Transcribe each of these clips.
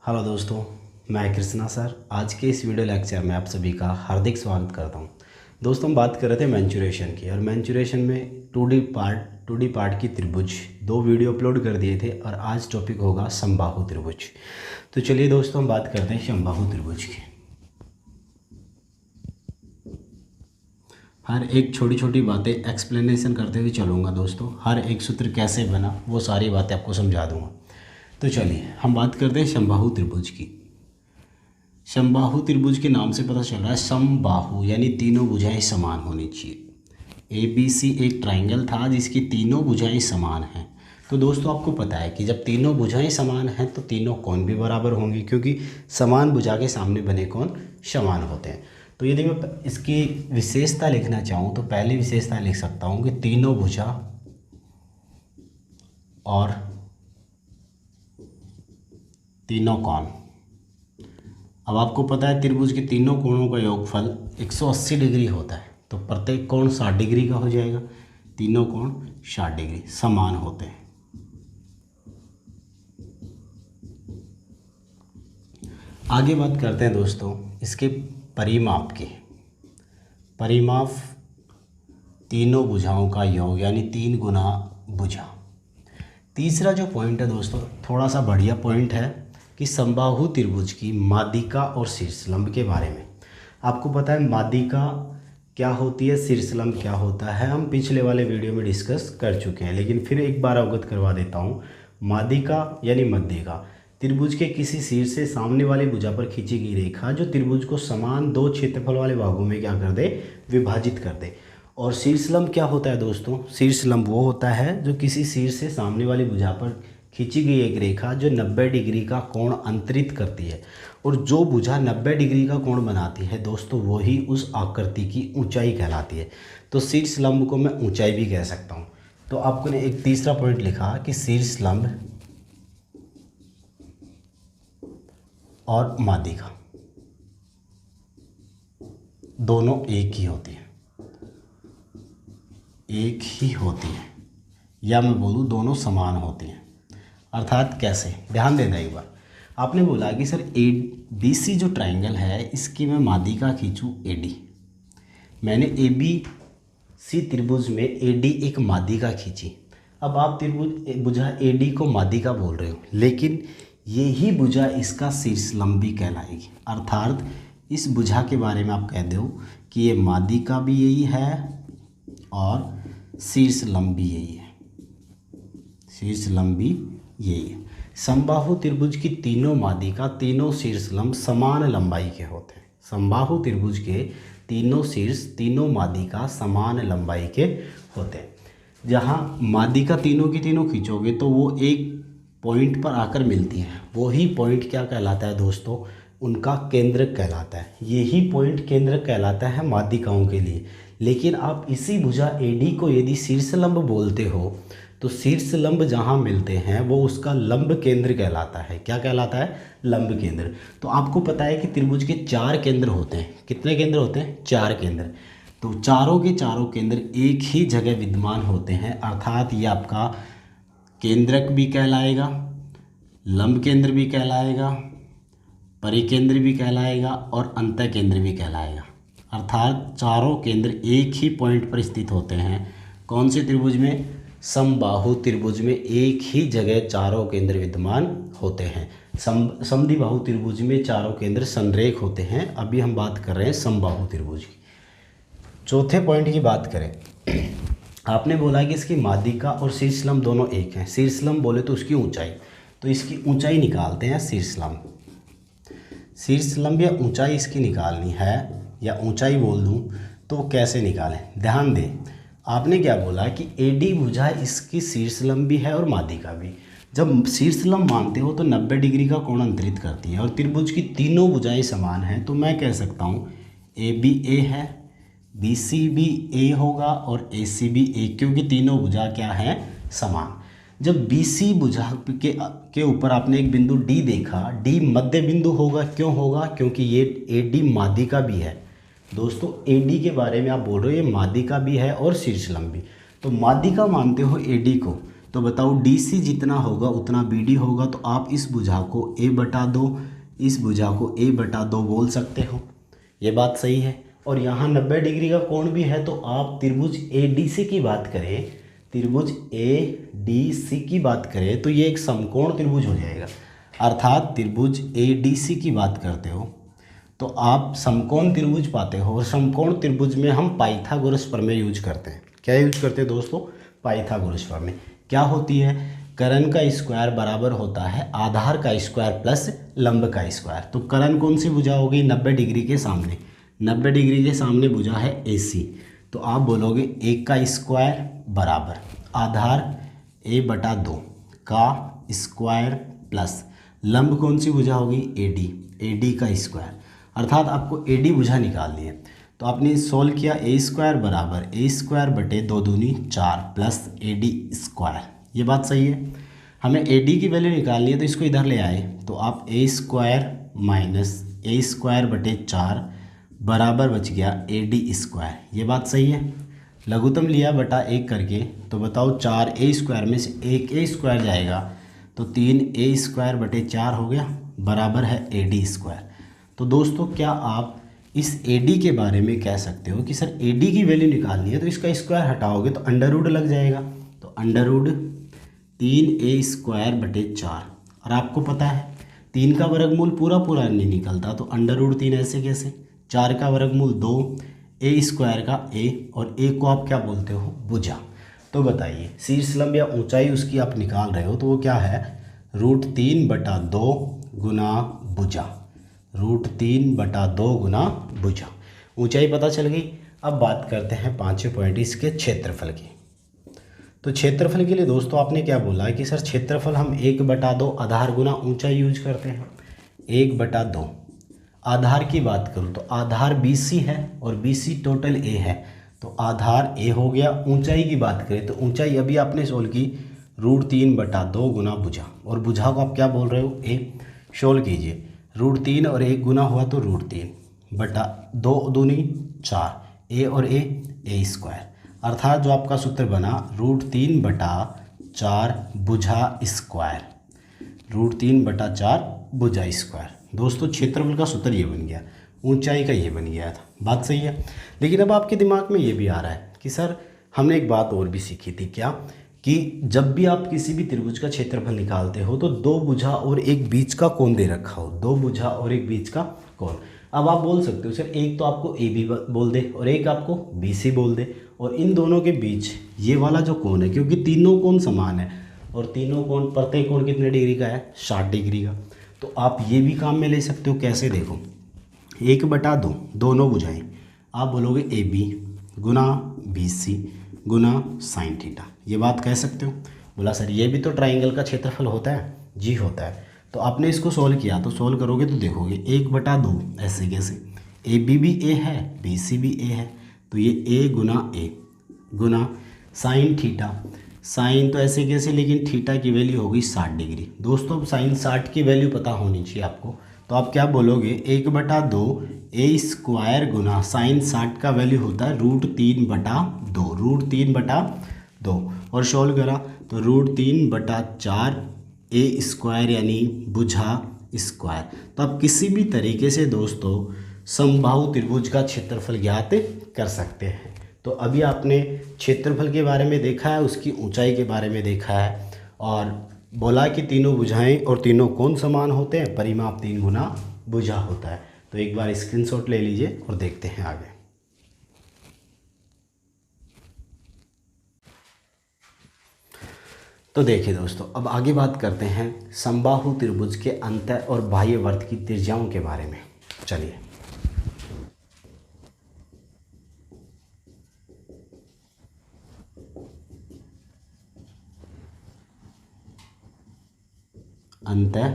Hello दोस्तों, मैं Krishna sir. आज के इस वीडियो लेक्चर में आप सभी का हार्दिक स्वागत करता हूं। दोस्तों, हम बात कर रहे थे मैंचुरेशन की, और मैंचुरेशन में 2D पार्ट की त्रिभुज दो वीडियो अपलोड कर दिए थे, और आज टॉपिक होगा समबाहु त्रिभुज। तो चलिए दोस्तों, हम बात करते हैं समबाहु त्रिभुज की। हर एक छोटी छोटी बातें एक्सप्लेनेशन करते हुए चलूँगा दोस्तों। हर एक सूत्र कैसे बना वो सारी बातें आपको समझा दूँगा। तो चलिए हम बात करते हैं समबाहु त्रिभुज की। समबाहु त्रिभुज के नाम से पता चल रहा है समबाहु यानी तीनों भुजाएं समान होनी चाहिए। ABC एक ट्रायंगल था जिसकी तीनों भुजाएं समान हैं। तो दोस्तों, आपको पता है कि जब तीनों भुजाएं समान हैं तो तीनों कोण भी बराबर होंगे, क्योंकि समान भुजा के सामने बने कोण समान होते हैं। तो यदि मैं इसकी विशेषता लिखना चाहूँ तो पहली विशेषता लिख सकता हूँ कि तीनों भुजा और तीनों कोण। अब आपको पता है त्रिभुज के तीनों कोणों का योगफल 180 डिग्री होता है, तो प्रत्येक कोण 60 डिग्री का हो जाएगा। तीनों कोण 60 डिग्री समान होते हैं। आगे बात करते हैं दोस्तों इसके परिमाप की। परिमाप तीनों भुजाओं का योग यानी 3 गुना भुजा। तीसरा जो पॉइंट है दोस्तों, थोड़ा सा बढ़िया पॉइंट है कि समबाहु त्रिभुज की माध्यिका और शीर्षलंब के बारे में। आपको पता है माध्यिका क्या होती है, शीर्षलंब क्या होता है, हम पिछले वाले वीडियो में डिस्कस कर चुके हैं, लेकिन फिर एक बार अवगत करवा देता हूँ। माध्यिका यानी मध्यिका त्रिभुज के किसी शीर्ष से सामने वाली भुजा पर खींची गई रेखा जो त्रिभुज को समान दो क्षेत्रफल वाले भागों में क्या कर दे, विभाजित कर दे। और शीर्षलंब क्या होता है दोस्तों? शीर्षलंब वो होता है जो किसी शीर्ष से सामने वाली भुजा पर खींची गई एक रेखा जो 90 डिग्री का कोण अंतरित करती है, और जो भुजा 90 डिग्री का कोण बनाती है दोस्तों वही उस आकृति की ऊंचाई कहलाती है। तो शीर्षलंब को मैं ऊंचाई भी कह सकता हूँ। तो आपने एक तीसरा पॉइंट लिखा कि शीर्षलंब और माध्यिका दोनों एक ही होती है, एक ही होती है, या मैं बोलूँ दोनों समान होती हैं। अर्थात कैसे, ध्यान देना एक बार। आपने बोला कि सर ABC जो ट्रायंगल है इसकी मैं माध्यिका खींचूँ AD। मैंने ABC त्रिभुज में AD एक माध्यिका खींची। अब आप त्रिभुज भुजा AD को माध्यिका बोल रहे हो, लेकिन यही भुजा इसका शीर्षलंब भी कहलाएगी। अर्थात इस भुजा के बारे में आप कह दो कि ये माध्यिका भी यही है और शीर्षलंब भी यही है। शीर्षलंब भी यही है। समबाहु त्रिभुज की तीनों माध्यिका तीनों शीर्षलंब समान लंबाई के होते हैं। समबाहु त्रिभुज के तीनों शीर्ष तीनों माध्यिका समान लंबाई के होते हैं। जहाँ माध्यिका तीनों की तीनों खींचोगे तो वो एक पॉइंट पर आकर मिलती है। वही पॉइंट क्या कहलाता है दोस्तों? उनका केंद्र कहलाता है। यही पॉइंट केंद्र कहलाता है माध्यिकाओं के लिए। लेकिन आप इसी भुजा AD को यदि शीर्षलंब बोलते हो तो शीर्षलंब जहाँ मिलते हैं वो उसका लंब केंद्र कहलाता है। क्या कहलाता है? लंब केंद्र। तो आपको पता है कि त्रिभुज के 4 केंद्र होते हैं। कितने केंद्र होते हैं? 4 केंद्र। तो चारों के चारों केंद्र एक ही जगह विद्यमान होते हैं। अर्थात ये आपका केंद्रक भी कहलाएगा, लंब केंद्र भी कहलाएगा, परिकेंद्र भी कहलाएगा और अंतः केंद्र भी कहलाएगा। अर्थात चारों केंद्र एक ही पॉइंट पर स्थित होते हैं। कौन से त्रिभुज में? समबाहु त्रिभुज में एक ही जगह चारों केंद्र विद्यमान होते हैं। समद्विबाहु त्रिभुज में चारों केंद्र संरेख होते हैं। अभी हम बात कर रहे हैं समबाहु त्रिभुज की। चौथे पॉइंट की बात करें, आपने बोला कि इसकी माध्यिका और शीर्षलंब दोनों एक हैं। शीर्षलंब बोले तो उसकी ऊंचाई, तो इसकी ऊंचाई निकालते हैं। शीर्षलंब या ऊंचाई इसकी निकालनी है, या ऊंचाई बोल दूं तो कैसे निकालें? ध्यान दें, आपने क्या बोला कि AD भुजा इसकी शीर्षलंब भी है और माध्यिका भी। जब शीर्षलंब मानते हो तो 90 डिग्री का कोण अंतरित करती है, और त्रिभुज की तीनों भुजाएं समान हैं, तो मैं कह सकता हूँ AB A है, BC भी A होगा और AC भी A, क्योंकि तीनों भुजा क्या है? समान। जब BC भुजा के ऊपर आपने एक बिंदु D देखा, D मध्य बिंदु होगा। क्यों होगा? क्योंकि ये AD माध्यिका भी है। दोस्तों, AD के बारे में आप बोल रहे हो ये माध्यिका भी है और शीर्षलंब भी। तो माध्यिका मानते हो AD को, तो बताओ DC जितना होगा उतना BD होगा, तो आप इस भुजा को a/2, इस भुजा को a/2 बोल सकते हो। ये बात सही है। और यहाँ 90 डिग्री का कोण भी है, तो आप त्रिभुज ADC की बात करें, त्रिभुज ADC की बात करें तो ये एक समकोण त्रिभुज हो जाएगा। अर्थात त्रिभुज ADC की बात करते हो तो आप समकोण त्रिभुज पाते हो, और समकोण त्रिभुज में हम पाइथागोरस प्रमेय यूज करते हैं। क्या यूज करते हैं दोस्तों? पाइथागोरस प्रमेय। क्या होती है? कर्ण का स्क्वायर बराबर होता है आधार का स्क्वायर प्लस लंब का स्क्वायर। तो कर्ण कौन सी भुजा होगी? 90 डिग्री के सामने, 90 डिग्री के सामने भुजा है AC, तो आप बोलोगे 1 का स्क्वायर बराबर आधार a/2 का स्क्वायर प्लस लंब कौन सी भुजा होगी? AD का स्क्वायर। अर्थात आपको AD भुजा निकालनी है, तो आपने सॉल्व किया a² बराबर a² / 2 दूनी 4 प्लस AD स्क्वायर। ये बात सही है। हमें AD की वैल्यू निकालनी है, तो इसको इधर ले आए, तो आप a² - a² / 4 बराबर बच गया AD स्क्वायर। ये बात सही है। लघुत्तम लिया बटा 1 करके, तो बताओ 4a² में से 1a² जाएगा, तो 3a² / 4 हो गया, बराबर है AD स्क्वायर। तो दोस्तों क्या आप इस AD के बारे में कह सकते हो कि सर AD की वैल्यू निकालनी है, तो इसका स्क्वायर हटाओगे तो अंडर लग जाएगा, तो अंडर 3a² / 4। और आपको पता है 3 का वर्गमूल पूरा नहीं निकलता, तो अंडर 3 ऐसे कैसे? 4 का वर्गमूल 2, a² का a, और a को आप क्या बोलते हो? भुजा। तो बताइए शीर्ष लंब या ऊंचाई उसकी आप निकाल रहे हो, तो वो क्या है? √3/2 गुना भुजा, √3/2 गुना भुजा। ऊंचाई पता चल गई। अब बात करते हैं 5वें पॉइंट इसके क्षेत्रफल की। तो क्षेत्रफल के लिए दोस्तों आपने क्या बोला है कि सर क्षेत्रफल हम 1/2 आधार गुना ऊंचाई यूज करते हैं। 1/2 आधार की बात करूँ तो आधार BC है और BC टोटल A है, तो आधार A हो गया। ऊंचाई की बात करें तो ऊंचाई अभी आपने सोल्व की √3/2 गुना भुजा, और भुजा को आप क्या बोल रहे हो? A। सोल्व कीजिए, √3 और 1 गुना हुआ तो √3/2 दूनी 4, A और A² अर्थात जो आपका सूत्र बना √3/4 भुजा स्क्वायर, √3/4 भुजा स्क्वायर। दोस्तों क्षेत्रफल का सूत्र ये बन गया, ऊंचाई का ये बन गया था। बात सही है। लेकिन अब आपके दिमाग में ये भी आ रहा है कि सर हमने एक बात और भी सीखी थी, क्या कि जब भी आप किसी भी त्रिभुज का क्षेत्रफल निकालते हो तो 2 भुजा और एक बीच का कोण दे रखा हो, 2 भुजा और एक बीच का कोण। अब आप बोल सकते हो सर एक तो आपको AB बोल दे और एक आपको BC बोल दे, और इन दोनों के बीच ये वाला जो कोण है, क्योंकि तीनों कोण समान है और तीनों कोण प्रत्येक कोण कितने डिग्री का है? 60 डिग्री का। तो आप ये भी काम में ले सकते हो। कैसे? देखो 1/2 दोनों भुजाएं, आप बोलोगे AB गुना BC गुना sin थीटा। ये बात कह सकते हो। बोला सर ये भी तो ट्राइंगल का क्षेत्रफल होता है। जी होता है। तो आपने इसको सोल्व किया, तो सोल्व करोगे तो देखोगे 1/2 ऐसे कैसे? AB भी A है, BC भी A है, तो ये A गुना sin थीटा। साइन तो ऐसे कैसे, लेकिन थीटा की वैल्यू होगी 60 डिग्री। दोस्तों साइन 60 की वैल्यू पता होनी चाहिए आपको, तो आप क्या बोलोगे? 1/2 A² गुना साइन 60 का वैल्यू होता है √3/2, √3/2, और सोल्व करा तो √3/4 A² यानी भुजा स्क्वायर। तो आप किसी भी तरीके से दोस्तों समबाहु त्रिभुज का क्षेत्रफल ज्ञात कर सकते हैं। तो अभी आपने क्षेत्रफल के बारे में देखा है, उसकी ऊंचाई के बारे में देखा है, और बोला कि तीनों भुजाएं और तीनों कोण समान होते हैं, परिमाप 3 गुना भुजा होता है। तो एक बार स्क्रीनशॉट ले लीजिए और देखते हैं आगे। तो देखिए दोस्तों, अब आगे बात करते हैं समबाहु त्रिभुज के अंतः और बाह्य वर्त की त्रिज्याओं के बारे में। चलिए अंतः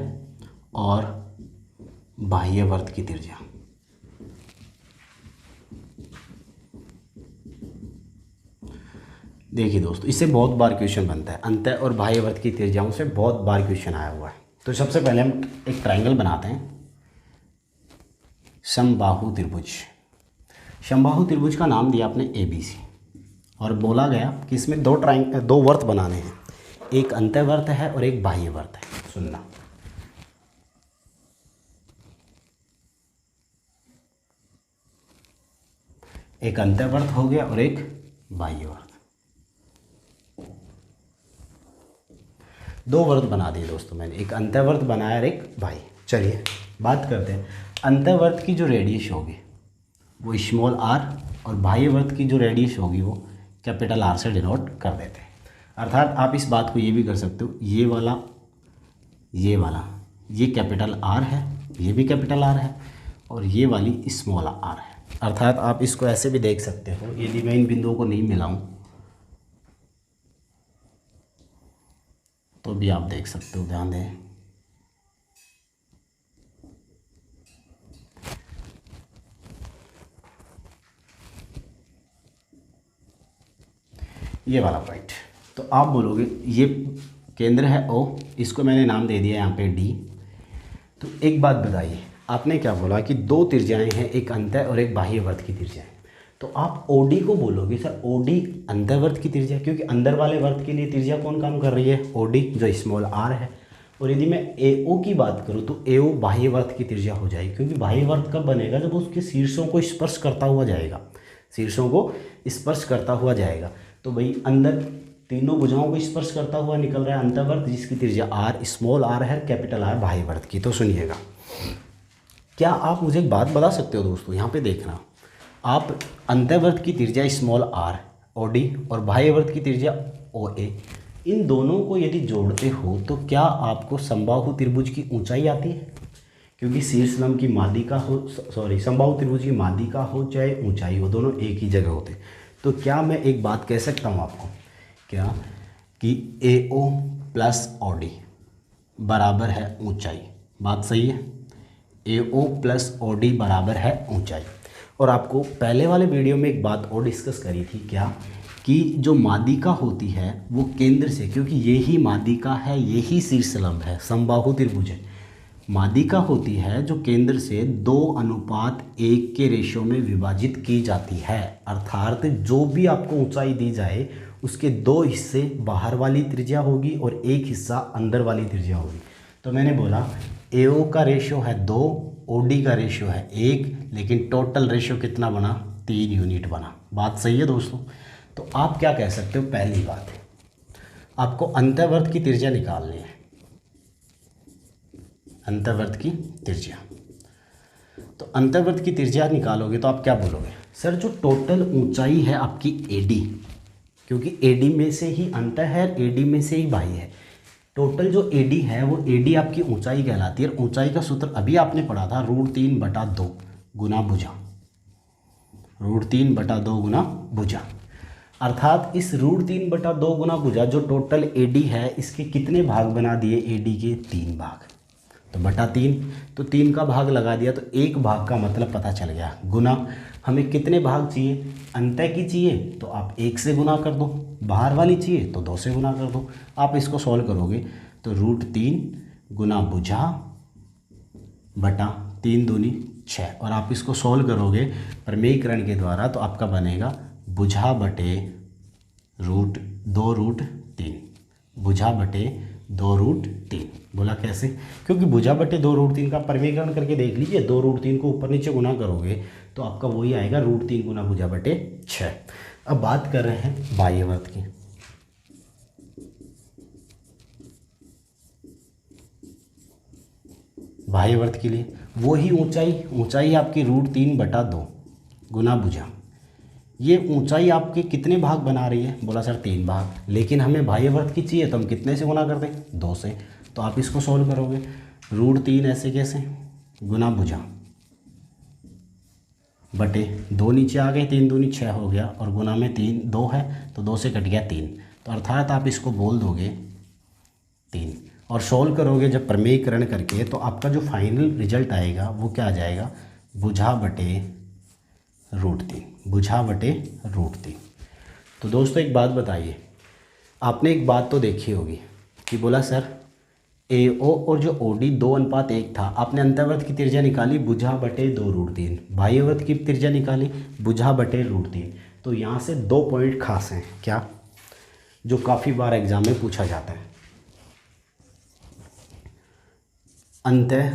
और बाह्य वर्त की त्रिज्या। देखिए दोस्तों, इससे बहुत बार क्वेश्चन बनता है, अंतः और बाह्य वर्त की त्रिज्याओं से बहुत बार क्वेश्चन आया हुआ है। तो सबसे पहले हम एक ट्रायंगल बनाते हैं, समबाहु त्रिभुज। समबाहु त्रिभुज का नाम दिया आपने ABC, और बोला गया कि इसमें दो वर्त बनाने हैं, एक अंतःवर्त है और एक बाह्यवर्त है। सुनना, एक अंतःवर्त हो गया और एक बाह्यवर्त। दो वर्त बना दिए दोस्तों मैंने, एक अंतःवर्त बनाया और एक बाह्य। चलिए बात करते हैं। अंतःवर्त की जो रेडियस होगी वो स्मॉल आर और बाह्यवर्त की जो रेडियस होगी वो कैपिटल आर से डिनोट कर देते हैं। अर्थात आप इस बात को ये भी कर सकते हो, ये वाला ये कैपिटल आर है, ये भी कैपिटल आर है और ये वाली स्मॉल आर है। अर्थात आप इसको ऐसे भी देख सकते हो, यदि मैं इन बिंदुओं को नहीं मिलाऊं तो भी आप देख सकते हो, ध्यान दें। ये वाला पॉइंट, तो आप बोलोगे ये केंद्र है ओ, इसको मैंने नाम दे दिया यहाँ पे डी। तो एक बात बताइए, आपने क्या बोला कि दो त्रिज्याएं हैं, एक अंतः और एक बाह्यवर्त की त्रिज्याएं। तो आप ओडी को बोलोगे सर ओडी अंतःवर्त की त्रिज्या, क्योंकि अंदर वाले वर्त के लिए त्रिज्या कौन काम कर रही है, ओडी जो स्मॉल आर है। और यदि मैं एओ की बात करूँ तो एओ बाह्यवर्त की त्रिज्या हो जाएगी, क्योंकि बाह्यवर्त कब बनेगा, जब उसके शीर्षों को स्पर्श करता हुआ जाएगा, शीर्षों को स्पर्श करता हुआ जाएगा। तो भाई अंदर तीनों भुजाओं को स्पर्श करता हुआ निकल रहा है अंतःवर्त, जिसकी त्रिज्या आर, स्मॉल आर है, कैपिटल आर बाह्यवर्त की। तो सुनिएगा, क्या आप मुझे एक बात बता सकते हो दोस्तों, यहाँ पे देखना, आप अंतःवर्त की त्रिज्या स्मॉल आर ओडी और बाह्यवर्त की त्रिज्या ओ ए, इन दोनों को यदि जोड़ते हो तो क्या आपको समबाहु त्रिभुज की ऊंचाई आती है? क्योंकि शीर्ष लंब की माध्यिका हो, समबाहु त्रिभुज की माध्यिका हो चाहे ऊंचाई हो, दोनों एक ही जगह होते। तो क्या मैं एक बात कह सकता हूँ आपको, क्या कि ए ओ प्लस ओडी बराबर है ऊंचाई? बात सही है, ए ओ प्लस ओडी बराबर है ऊंचाई। और आपको पहले वाले वीडियो में एक बात और डिस्कस करी थी, क्या कि जो माध्यिका होती है वो केंद्र से, क्योंकि यही माध्यिका है, यही शीर्षलंब है, समबाहु त्रिभुज है, माध्यिका होती है जो केंद्र से 2:1 के रेशो में विभाजित की जाती है। अर्थात जो भी आपको ऊंचाई दी जाए उसके दो हिस्से बाहर वाली त्रिज्या होगी और एक हिस्सा अंदर वाली त्रिज्या होगी। तो मैंने बोला एओ का रेशो है 2, ओडी का रेशो है 1, लेकिन टोटल रेशो कितना बना, 3 यूनिट बना। बात सही है दोस्तों। तो आप क्या कह सकते हो, पहली बात है आपको अंतःवर्त की त्रिज्या निकालनी है, अंतःवर्त की त्रिज्या। तो अंतःवर्त की त्रिज्या निकालोगे तो आप क्या बोलोगे, सर जो टोटल ऊंचाई है आपकी एडी, क्योंकि एडी में से ही अंतः है, एडी में से ही बाह्य है, टोटल जो एडी है वो एडी आपकी ऊंचाई कहलाती है। ऊंचाई का सूत्र अभी आपने पढ़ा था, √3/2 गुना भुजा, √3/2 गुना भुजा। अर्थात इस √3/2 गुना भुजा जो टोटल एडी है, इसके कितने भाग बना दिए, एडी के 3 भाग, तो /3, तो 3 का भाग लगा दिया, तो 1 भाग का मतलब पता चल गया। गुना हमें कितने भाग चाहिए, अंतः की चाहिए तो आप 1 से गुना कर दो, बाहर वाली चाहिए तो 2 से गुना कर दो। आप इसको सॉल्व करोगे तो √3 गुना भुजा बटा 3 दूनी 6, और आप इसको सॉल्व करोगे प्रमेयीकरण के द्वारा तो आपका बनेगा भुजा बटे √2√3, भुजा बटे 2√3। बोला कैसे, क्योंकि भुजा बटे 2√3 का प्रमेयीकरण करके देख लीजिए, 2√3 को ऊपर नीचे गुना करोगे तो आपका वही आएगा √3 गुना भुजा बटे 6। अब बात कर रहे हैं बाह्यवर्त की। बाह्यवर्त के लिए वही ऊंचाई आपकी √3/2 गुना भुजा। ये ऊंचाई आपके कितने भाग बना रही है, बोला सर 3 भाग, लेकिन हमें बाह्यवर्त की चाहिए तो हम कितने से गुना कर दें, 2 से। तो आप इसको सॉल्व करोगे √3 ऐसे कैसे, गुना भुजा बटे 2 नीचे आ गए, 3 दूनी 6 हो गया, और गुना में 2 है तो 2 से कट गया 3, तो अर्थात आप इसको बोल दोगे 3, और सॉल्व करोगे जब प्रमेयीकरण करके तो आपका जो फाइनल रिजल्ट आएगा वो क्या आ जाएगा, भुजा बटे √3, भुजा बटे √3। तो दोस्तों एक बात बताइए, आपने एक बात तो देखी होगी कि बोला सर एओ और जो ओडी 2:1 था, आपने अंतःवर्त की त्रिज्या निकाली भुजा बटे 2√3, बाह्यवर्त की त्रिज्या निकाली भुजा बटे √3। तो यहाँ से 2 पॉइंट खास हैं, क्या जो काफ़ी बार एग्जाम में पूछा जाता है। अंतः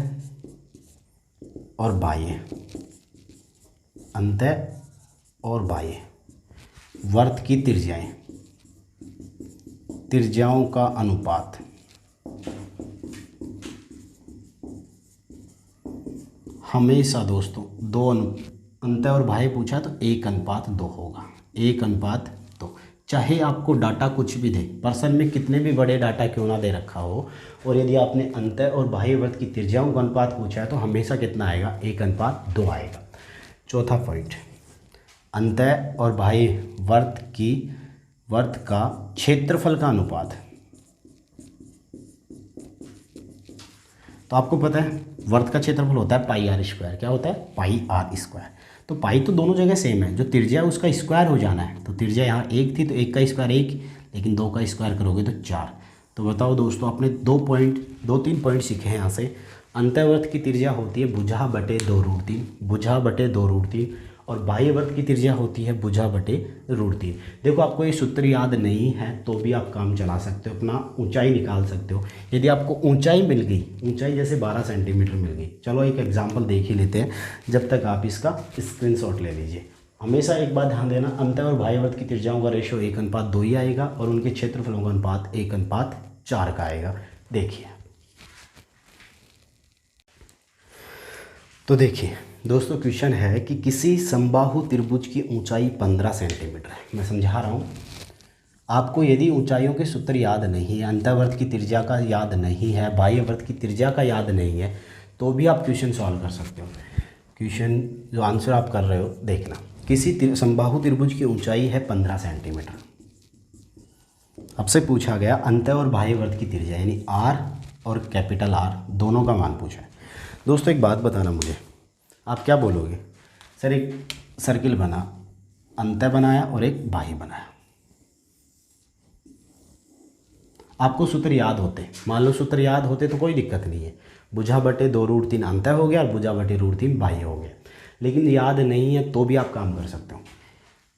और बाह्य, अंतः और बाह्य वर्त की त्रिज्याएं, त्रिज्याओं का अनुपात हमेशा दोस्तों अंतः और बाह्य पूछा तो 1:2 होगा, 1:2। चाहे आपको डाटा कुछ भी दे, पर्सन में कितने भी बड़े डाटा क्यों ना दे रखा हो, और यदि आपने अंतः और बाह्य वर्त की त्रिज्याओं का अनुपात पूछा है तो हमेशा कितना आएगा, 1:2 आएगा। चौथा पॉइंट, अंतः और बाह्य वर्त का क्षेत्रफल का अनुपात। तो आपको पता है वर्त का क्षेत्रफल होता है πr²। क्या होता है, πr²। तो पाई तो दोनों जगह सेम है, जो त्रिज्या है उसका स्क्वायर हो जाना है। तो त्रिज्या यहाँ 1 थी तो 1 का स्क्वायर 1, लेकिन 2 का स्क्वायर करोगे तो 4। तो बताओ दोस्तों, आपने 2-3 पॉइंट सीखे हैं यहाँ से। अंतःवर्त की त्रिज्या होती है भुजा बटे 2√3, भुजा बटे 2√3, और बाह्य वर्त की त्रिज्या होती है भुजा बटे √3। देखो आपको ये सूत्र याद नहीं है तो भी आप काम चला सकते हो, अपना ऊंचाई निकाल सकते हो। यदि आपको ऊंचाई मिल गई, ऊंचाई जैसे 12 सेंटीमीटर मिल गई, चलो एक एग्जांपल देख ही लेते हैं, जब तक आप इसका स्क्रीनशॉट ले लीजिए। हमेशा एक बात ध्यान देना, अंतः और बाह्य वर्त की त्रिज्याओं का रेशो 1:2 ही आएगा और उनके क्षेत्रफलों का अनुपात 1:4 का आएगा। देखिए, तो देखिए दोस्तों, क्वेश्चन है कि किसी समबाहु त्रिभुज की ऊंचाई 15 सेंटीमीटर है। मैं समझा रहा हूँ आपको। यदि ऊंचाइयों के सूत्र याद नहीं है, अंतःवर्त की त्रिज्या का याद नहीं है, बाह्य वर्त की त्रिज्या का याद नहीं है, तो भी आप क्वेश्चन सॉल्व कर सकते हो। क्वेश्चन जो आंसर आप कर रहे हो देखना, किसी समबाहु त्रिभुज की ऊंचाई है 15 सेंटीमीटर। आपसे पूछा गया अंतः और बाह्य वर्त की त्रिज्या, यानी R और कैपिटल R दोनों का मान पूछा है। दोस्तों एक बात बताना मुझे, आप क्या बोलोगे? सर एक सर्किल बना, अंतः बनाया और एक बाह्य बनाया। आपको सूत्र याद होते, मान लो सूत्र याद होते तो कोई दिक्कत नहीं है, भुजा बटे 2√3 अंतः हो गया और भुजा बटे √3 बाह्य हो गया। लेकिन याद नहीं है तो भी आप काम कर सकते हो।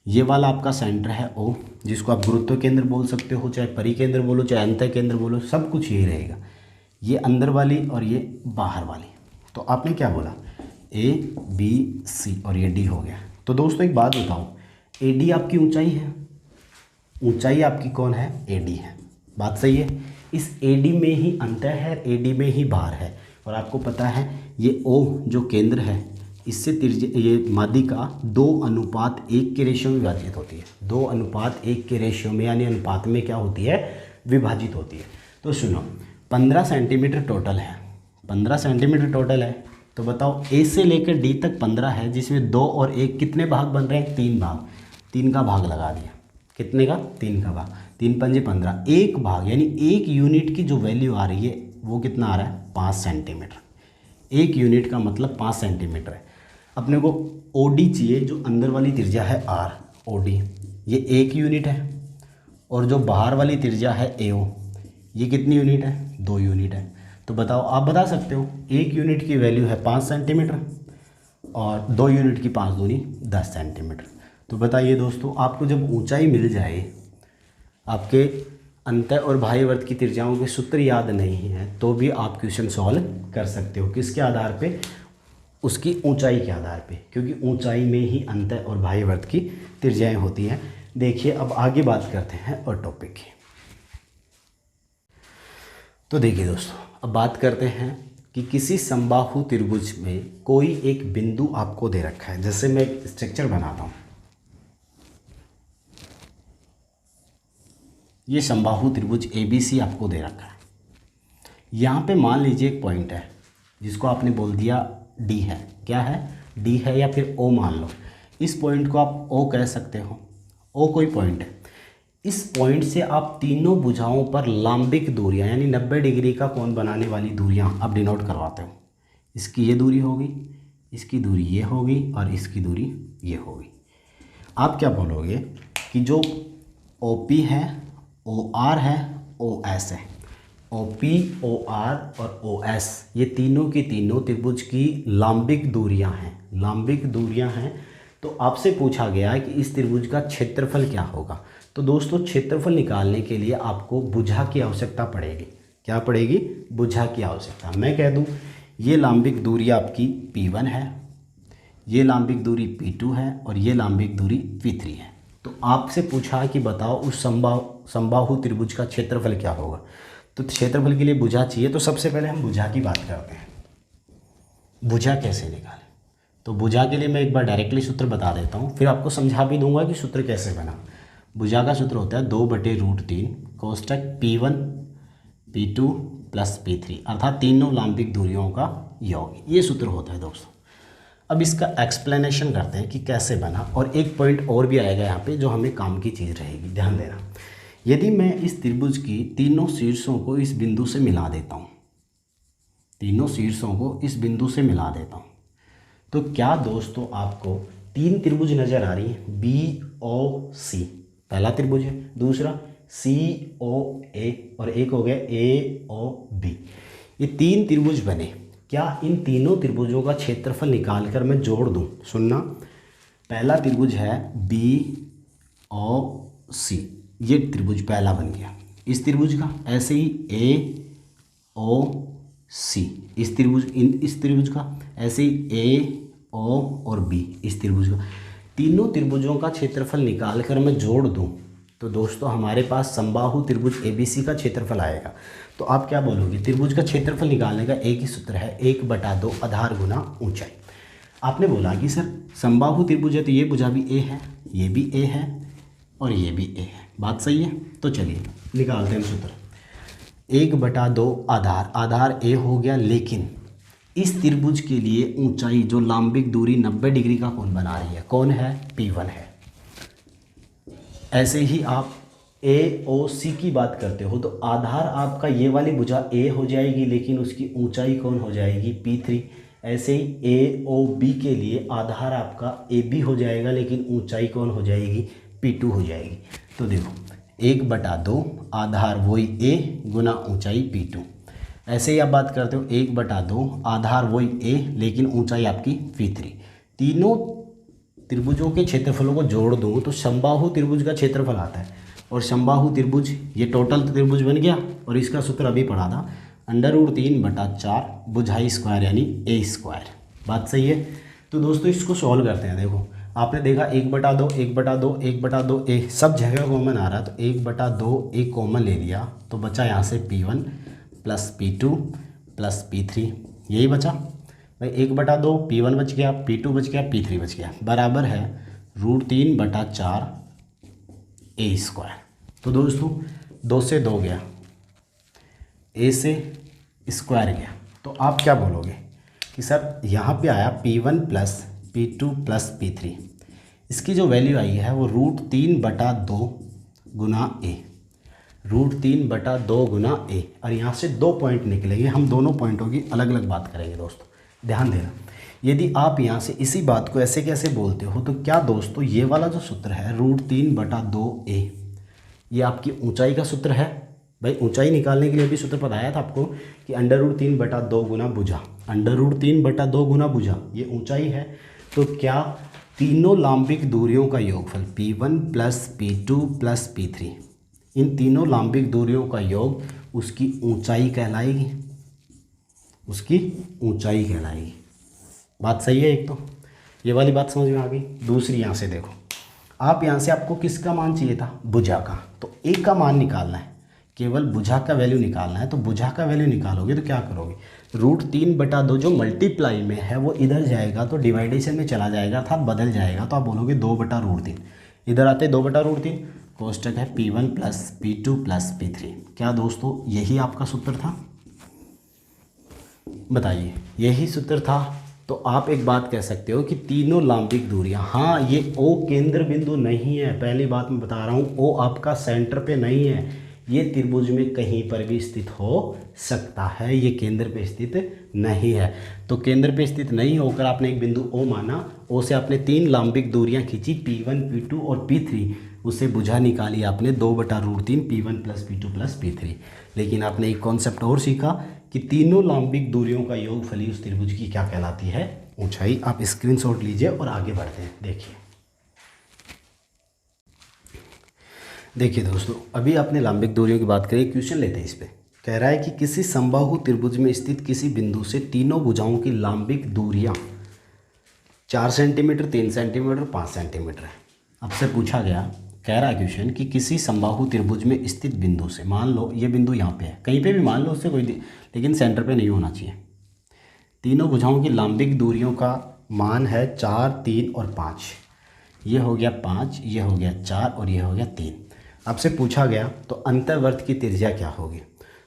ये वाला आपका सेंटर है O, जिसको आप गुरुत्व केंद्र बोल सकते हो, चाहे परिकेंद्र बोलो, चाहे अंतः केंद्र बोलो, सब कुछ यही रहेगा। ये अंदर वाली और ये बाहर वाली। तो आपने क्या बोला, A B C और ये D हो गया। तो दोस्तों एक बात बताओ, AD आपकी ऊंचाई है, ऊंचाई आपकी कौन है, AD है। बात सही है। इस AD में ही अंतः है, AD में ही बाहर है। और आपको पता है ये O जो केंद्र है, इससे ये माध्यिका 2:1 के रेशियो में विभाजित होती है। 2:1 के रेशियो में, यानी अनुपात में क्या होती है, विभाजित होती है। तो सुनो, 15 सेंटीमीटर टोटल है, 15 सेंटीमीटर टोटल है। तो बताओ A से लेकर D तक 15 है, जिसमें 2 और 1 कितने भाग बन रहे हैं, 3 भाग। 3 का भाग लगा दिया, कितने का, 3 का भाग, 3 पंजे 15, एक भाग यानी 1 यूनिट की जो वैल्यू आ रही है वो कितना आ रहा है, 5 सेंटीमीटर। 1 यूनिट का मतलब 5 सेंटीमीटर है। अपने को OD चाहिए, जो अंदर वाली त्रिज्या है R, OD ये 1 यूनिट है, और जो बाहर वाली त्रिज्या है AO ये कितनी यूनिट है, 2 यूनिट है। तो बताओ, आप बता सकते हो 1 यूनिट की वैल्यू है 5 सेंटीमीटर और 2 यूनिट की 5 दूनी 10 सेंटीमीटर। तो बताइए दोस्तों, आपको जब ऊंचाई मिल जाए, आपके अंतः और बाह्य वर्त की त्रिज्याओं के सूत्र याद नहीं है तो भी आप क्वेश्चन सॉल्व कर सकते हो। किसके आधार पे, उसकी ऊंचाई के आधार पे, क्योंकि ऊंचाई में ही अंतः और बाह्य वर्त की त्रिज्याएं होती हैं। देखिए अब आगे बात करते हैं और टॉपिक की। तो देखिए दोस्तों, अब बात करते हैं कि किसी समबाहु त्रिभुज में कोई एक बिंदु आपको दे रखा है। जैसे मैं एक स्ट्रक्चर बनाता हूँ, ये समबाहु त्रिभुज ABC आपको दे रखा है। यहाँ पे मान लीजिए एक पॉइंट है जिसको आपने बोल दिया D है। क्या है, D है, या फिर O मान लो। इस पॉइंट को आप O कह सकते हो, O कोई पॉइंट है। इस पॉइंट से आप तीनों भुजाओं पर लंबिक दूरियां, यानी 90 डिग्री का कोण बनाने वाली दूरियां आप डिनोट करवाते हो। इसकी ये दूरी होगी, इसकी दूरी ये होगी और इसकी दूरी ये होगी। आप क्या बोलोगे कि जो OP है, OR है, OS है। OP, OR और OS ये तीनों की तीनों त्रिभुज की लंबिक दूरियां हैं, लंबिक दूरियां हैं। तो आपसे पूछा गया है कि इस त्रिभुज का क्षेत्रफल क्या होगा। तो दोस्तों क्षेत्रफल निकालने के लिए आपको भुजा की आवश्यकता पड़ेगी। क्या पड़ेगी? भुजा की आवश्यकता। मैं कह दूं ये लांबिक दूरी आपकी P1 है, ये लांबिक दूरी P2 है और ये लांबिक दूरी P3 है। तो आपसे पूछा कि बताओ उस समबाहु त्रिभुज का क्षेत्रफल क्या होगा। तो क्षेत्रफल के लिए भुजा चाहिए, तो सबसे पहले हम भुजा की बात करते हैं। भुजा कैसे निकालें? तो भुजा के लिए मैं एक बार डायरेक्टली सूत्र बता देता हूँ, फिर आपको समझा भी दूंगा कि सूत्र कैसे बना। भुजा का सूत्र होता है 2/√3 कोष्टक P1 P2 प्लस P3, अर्थात तीनों लांबिक दूरियों का योग। ये सूत्र होता है दोस्तों। अब इसका एक्सप्लेनेशन करते हैं कि कैसे बना, और एक पॉइंट और भी आएगा यहाँ पे जो हमें काम की चीज़ रहेगी, ध्यान देना। यदि मैं इस त्रिभुज की तीनों शीर्षों को इस बिंदु से मिला देता हूँ, तीनों शीर्षों को इस बिंदु से मिला देता हूँ, तो क्या दोस्तों आपको तीन त्रिभुज नज़र आ रही है? BOC पहला त्रिभुज है, दूसरा COA और एक हो गया AOB। ये तीन त्रिभुज बने। क्या इन तीनों त्रिभुजों का क्षेत्रफल निकाल कर मैं जोड़ दूं? सुनना, पहला त्रिभुज है BOC, ये त्रिभुज पहला बन गया। इस त्रिभुज का ऐसे ही AOC, इस त्रिभुज का ऐसे ही AO और B, इस त्रिभुज का। तीनों त्रिभुजों का क्षेत्रफल निकाल कर मैं जोड़ दूं तो दोस्तों हमारे पास समबाहु त्रिभुज ABC का क्षेत्रफल आएगा। तो आप क्या बोलोगे? त्रिभुज का क्षेत्रफल निकालने का एक ही सूत्र है, 1/2 आधार गुना ऊंचाई। आपने बोला कि सर समबाहु त्रिभुज है तो ये भुजा भी A है, ये भी A है और ये भी A है। बात सही है? तो चलिए निकालते हैं सूत्र। 1/2 आधार A हो गया, लेकिन इस त्रिभुज के लिए ऊंचाई जो लांबिक दूरी 90 डिग्री का कोण बना रही है, कौन है? P1 है। ऐसे ही आप AOC की बात करते हो तो आधार आपका ये वाली भुजा A हो जाएगी, लेकिन उसकी ऊंचाई कौन हो जाएगी? P3। ऐसे ही AOB के लिए आधार आपका AB हो जाएगा, लेकिन ऊंचाई कौन हो जाएगी? P2 हो जाएगी। तो देखो 1/2 आधार वही A गुना ऊंचाई P2। ऐसे ही आप बात करते हो 1/2 आधार वही A, लेकिन ऊंचाई आपकी P3। तीनों त्रिभुजों के क्षेत्रफलों को जोड़ दूँ तो समबाहु त्रिभुज का क्षेत्रफल आता है, और समबाहु त्रिभुज ये टोटल त्रिभुज बन गया, और इसका सूत्र अभी पढ़ा था √3/4 भुजाई स्क्वायर यानी A²। बात सही है? तो दोस्तों इसको सॉल्व करते हैं। देखो आपने देखा 1/2 1/2 1/2 A सब जगह कॉमन आ रहा है, तो 1/2 एक कॉमन ले लिया तो बचा यहाँ से P1 plus P2 plus P3, यही बचा भाई। 1/2 P1 बच गया, P2 बच गया, P3 बच गया, बराबर है √3/4 A²। तो दोस्तों 2 से 2 गया, A से स्क्वायर गया। तो आप क्या बोलोगे कि सर यहाँ पे आया P1 plus P2 plus P3, इसकी जो वैल्यू आई है वो √3/2 गुना A, √3/2 गुना A, और यहाँ से 2 पॉइंट निकलेंगे। हम दोनों पॉइंटों की अलग अलग बात करेंगे दोस्तों, ध्यान देना। यदि आप यहाँ से इसी बात को ऐसे कैसे बोलते हो, तो क्या दोस्तों ये वाला जो सूत्र है √3/2A, ये आपकी ऊंचाई का सूत्र है। भाई ऊंचाई निकालने के लिए भी सूत्र बताया था आपको कि √3/2 गुना भुजा, √3/2 गुना भुजा ये ऊंचाई है। तो क्या तीनों लांबिक दूरियों का योगफल P1 plus P2 plus P3, इन तीनों लांबिक दूरियों का योग उसकी ऊंचाई कहलाएगी, उसकी ऊंचाई कहलाएगी। बात सही है? एक तो ये वाली बात समझ में आ गई। दूसरी यहाँ से देखो, आप यहाँ से आपको किसका मान चाहिए था? भुजा का। तो A का मान निकालना है, केवल भुजा का वैल्यू निकालना है। तो भुजा का वैल्यू निकालोगे तो क्या करोगे? √3/2 जो मल्टीप्लाई में है वो इधर जाएगा तो डिवाइडेशन में चला जाएगा, अर्थात बदल जाएगा। तो आप बोलोगे 2/√3, इधर आते 2/√3, कोष्टक है P1 plus P2 plus P3। क्या दोस्तों यही आपका सूत्र था? बताइए, यही सूत्र था। तो आप एक बात कह सकते हो कि तीनों लांबिक दूरियां, हाँ ये O केंद्र बिंदु नहीं है, पहली बात मैं बता रहा हूँ, O आपका सेंटर पे नहीं है, ये त्रिभुज में कहीं पर भी स्थित हो सकता है, ये केंद्र पे स्थित नहीं है। तो केंद्र पे स्थित नहीं होकर आपने एक बिंदु O माना, O से आपने तीन लांबिक दूरियां खींची P1 P2 और P3, उससे भुजा निकाली आपने 2/√3 P1 plus P2 plus P3। लेकिन आपने एक कॉन्सेप्ट और सीखा कि तीनों लांबिक दूरियों का योगफल ही उस त्रिभुज की क्या कहलाती है? ऊंचाई। आप स्क्रीनशॉट लीजिए और आगे बढ़ते हैं। देखिए देखिए दोस्तों, अभी आपने लंबिक दूरियों की बात करी, क्वेश्चन लेते हैं इस पे। कह रहा है कि किसी समबाहु त्रिभुज में स्थित किसी बिंदु से तीनों भुजाओं की लंबिक दूरियां 4 सेंटीमीटर, 3 सेंटीमीटर, 5 सेंटीमीटर है। आपसे पूछा गया, कह रहा है क्वेश्चन कि किसी समबाहु त्रिभुज में स्थित बिंदु से, मान लो ये बिंदु यहाँ पे है, कहीं पे भी मान लो, उससे कोई लेकिन सेंटर पे नहीं होना चाहिए। तीनों भुजाओं की लंबिक दूरियों का मान है 4, 3 और 5। ये हो गया 5, ये हो गया 4 और ये हो गया 3। आपसे पूछा गया तो अंतर्वर्त की त्रिज्या क्या होगी।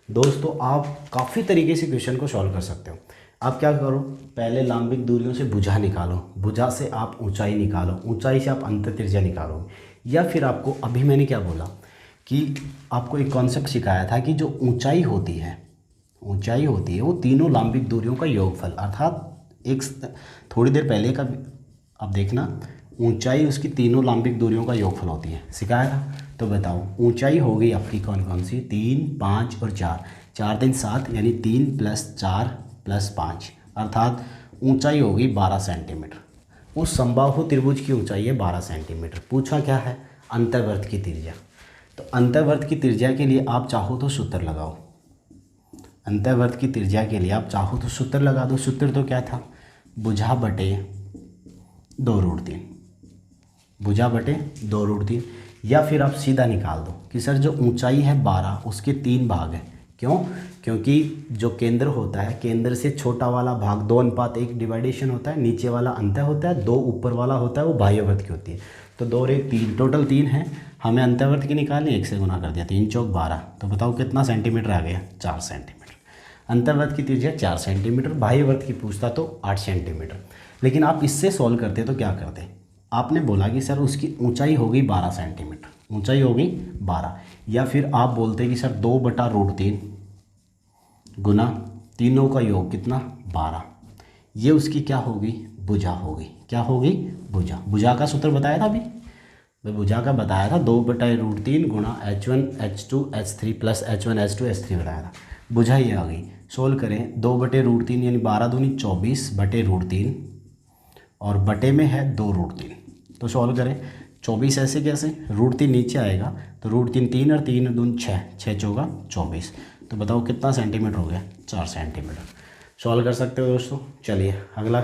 दोस्तों आप काफ़ी तरीके से क्वेश्चन को सॉल्व कर सकते हो। आप क्या करो, पहले लंबिक दूरियों से भुजा निकालो, भुजा से आप ऊंचाई निकालो, ऊंचाई से आप अंतर त्रिज्या निकालोगे। या फिर आपको अभी मैंने क्या बोला कि आपको एक कॉन्सेप्ट सिखाया था कि जो ऊंचाई होती है वो तीनों लंबिक दूरियों का योगफल, अर्थात एक थोड़ी देर पहले का आप देखना, ऊंचाई उसकी तीनों लंबिक दूरियों का योगफल होती है, सिखाया था। तो बताओ ऊंचाई हो गई आपकी कौन कौन सी, 3, 5 और 4, 4 3 7, यानी 3 + 4 + 5, अर्थात ऊंचाई होगी 12 सेंटीमीटर। उस समबाहु त्रिभुज की ऊंचाई है 12 सेंटीमीटर। पूछा क्या है, अंतर्वर्त की त्रिज्या। तो अंतर्वर्त की त्रिज्या के लिए आप चाहो तो सूत्र लगाओ, अंतर्वर्त की त्रिज्या के लिए आप चाहो तो सूत्र लगा दो। सूत्र तो क्या था, भुजा बटे 2√3, भुजा बटे 2√3। या फिर आप सीधा निकाल दो कि सर जो ऊंचाई है 12 उसके 3 भाग हैं। क्यों, क्योंकि जो केंद्र होता है, केंद्र से छोटा वाला भाग 2:1 डिवाइडेशन होता है, नीचे वाला अंतर होता है, 2 ऊपर वाला होता है वो बाह्यवर्त की होती है। तो 2 और 1 3, टोटल 3 है। हमें अंतर्वर्त की निकालनी, 1 से गुना कर दिया, 3 × 4 = 12। तो बताओ कितना सेंटीमीटर आ गया, 4 सेंटीमीटर। अंतर्वर्त की त्रिज्या 4 सेंटीमीटर, बाह्यवर्त की पूछता तो 8 सेंटीमीटर। लेकिन आप इससे सॉल्व करते तो क्या करते, आपने बोला कि सर उसकी ऊंचाई होगी 12 सेंटीमीटर, ऊंचाई होगी 12। या फिर आप बोलते कि सर 2/√3 गुना तीनों का योग कितना, 12। ये उसकी क्या होगी, भुजा होगी। क्या होगी, भुजा। भुजा का सूत्र बताया था अभी, भुजा का बताया था 2/√3 गुना H1 H2 H3 + H1 H2 H3 बताया था। भुजा ये आ गई। सोल्व करें, 2/√3 यानी 12 दूनी 24/√3 और बटे में है 2√3। तो सॉल्व करें, 24 ऐसे कैसे, √3 नीचे आएगा तो √3 3 और 3 दूनी 6, 6 × 4 = 24। तो बताओ कितना सेंटीमीटर हो गया, 4 सेंटीमीटर। सॉल्व कर सकते हो दोस्तों। चलिए अगला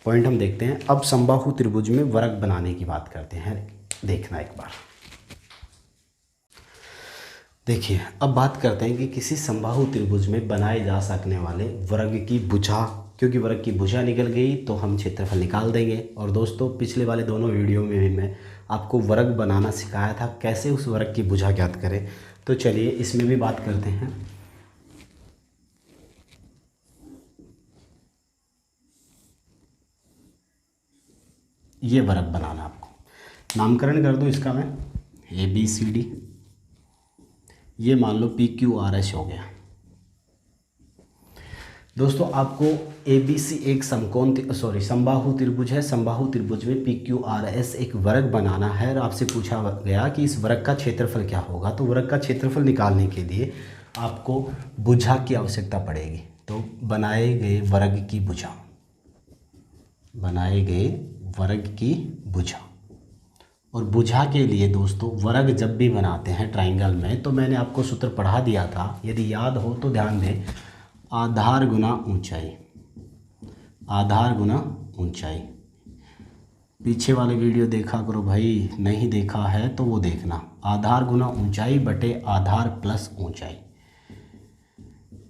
पॉइंट हम देखते हैं। अब समबाहु त्रिभुज में वर्ग बनाने की बात करते हैं, देखना एक बार। देखिए अब बात करते हैं कि किसी समबाहु त्रिभुज में बनाए जा सकने वाले वर्ग की भुजा, क्योंकि वर्ग की भुजा निकल गई तो हम क्षेत्रफल निकाल देंगे। और दोस्तों पिछले वाले दोनों वीडियो में भी मैं आपको वर्ग बनाना सिखाया था, कैसे उस वर्ग की भुजा ज्ञात करें। तो चलिए इसमें भी बात करते हैं। ये वर्ग बनाना, आपको नामकरण कर दूं इसका मैं, ABCD, ये मान लो PQRS हो गया। दोस्तों आपको ABC एक समबाहु त्रिभुज है, समबाहु त्रिभुज में PQRS एक वर्ग बनाना है। और आपसे पूछा गया कि इस वर्ग का क्षेत्रफल क्या होगा। तो वर्ग का क्षेत्रफल निकालने के लिए आपको भुजा की आवश्यकता पड़ेगी। तो बनाए गए वर्ग की भुजा, बनाए गए वर्ग की भुजा। और भुजा के लिए दोस्तों वर्ग जब भी बनाते हैं ट्राइंगल में, तो मैंने आपको सूत्र पढ़ा दिया था, यदि याद हो तो ध्यान दें, आधार गुना ऊंचाई, आधार गुना ऊंचाई। पीछे वाले वीडियो देखा करो भाई, नहीं देखा है तो वो देखना। आधार गुना ऊंचाई बटे आधार प्लस ऊंचाई।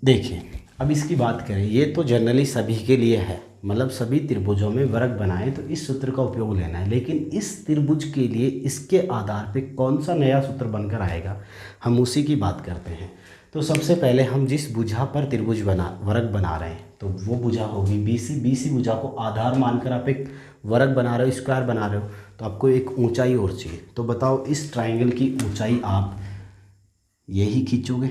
देखिए अब इसकी बात करें, ये तो जनरली सभी के लिए है, मतलब सभी त्रिभुजों में वर्ग बनाएं तो इस सूत्र का उपयोग लेना है। लेकिन इस त्रिभुज के लिए इसके आधार पे कौन सा नया सूत्र बनकर आएगा, हम उसी की बात करते हैं। तो सबसे पहले हम जिस भुजा पर त्रिभुज वर्ग बना रहे हैं तो वो भुजा होगी BC भुजा को आधार मानकर आप एक वर्ग बना रहे हो, स्क्वायर बना रहे हो, तो आपको एक ऊंचाई और चाहिए। तो बताओ इस ट्राइंगल की ऊंचाई आप यही खींचोगे,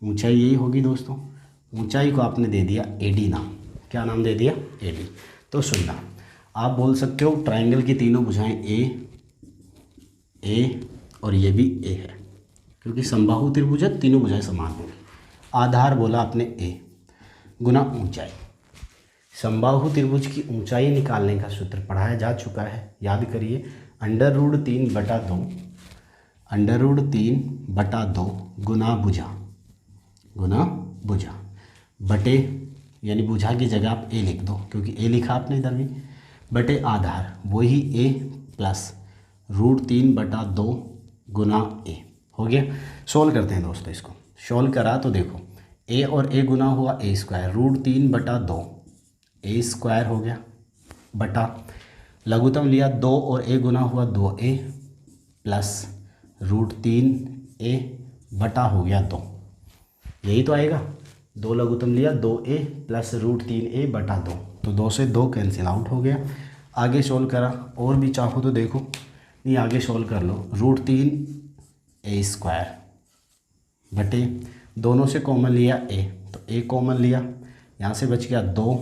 ऊंचाई यही होगी दोस्तों। ऊंचाई को आपने दे दिया AD नाम। क्या नाम दे दिया, AD। तो सुनना, आप बोल सकते हो ट्राइंगल की तीनों भुजाएं A और ये भी A है, क्योंकि समबाहु त्रिभुज है, तीनों भुजाएं समान होंगी। आधार बोला आपने A गुना ऊंचाई। समबाहु त्रिभुज की ऊंचाई निकालने का सूत्र पढ़ाया जा चुका है, याद करिए। √3/2 √3/2 गुना भुजा बटे, यानी भुजा की जगह आप ए लिख दो क्योंकि ए लिखा आपने इधर भी, बटे आधार वही ए प्लस √3/2 गुना ए। हो गया। सोल्व करते हैं दोस्तों, इसको सोल्व करा तो देखो ए और ए गुना हुआ a² √3/2 a² हो गया, बटा लघुत्तम लिया 2 और a गुना हुआ 2a प्लस √3a बटा हो गया 2, यही तो आएगा। 2 लघुत्तम लिया 2a प्लस √3a बटा 2, तो 2 से 2 कैंसिल आउट हो गया। आगे सोल्व करा, और भी चाहो तो देखो, नहीं आगे सोल्व कर लो, √3a² बटे दोनों से कॉमन लिया a, तो a कॉमन लिया, यहाँ से बच गया 2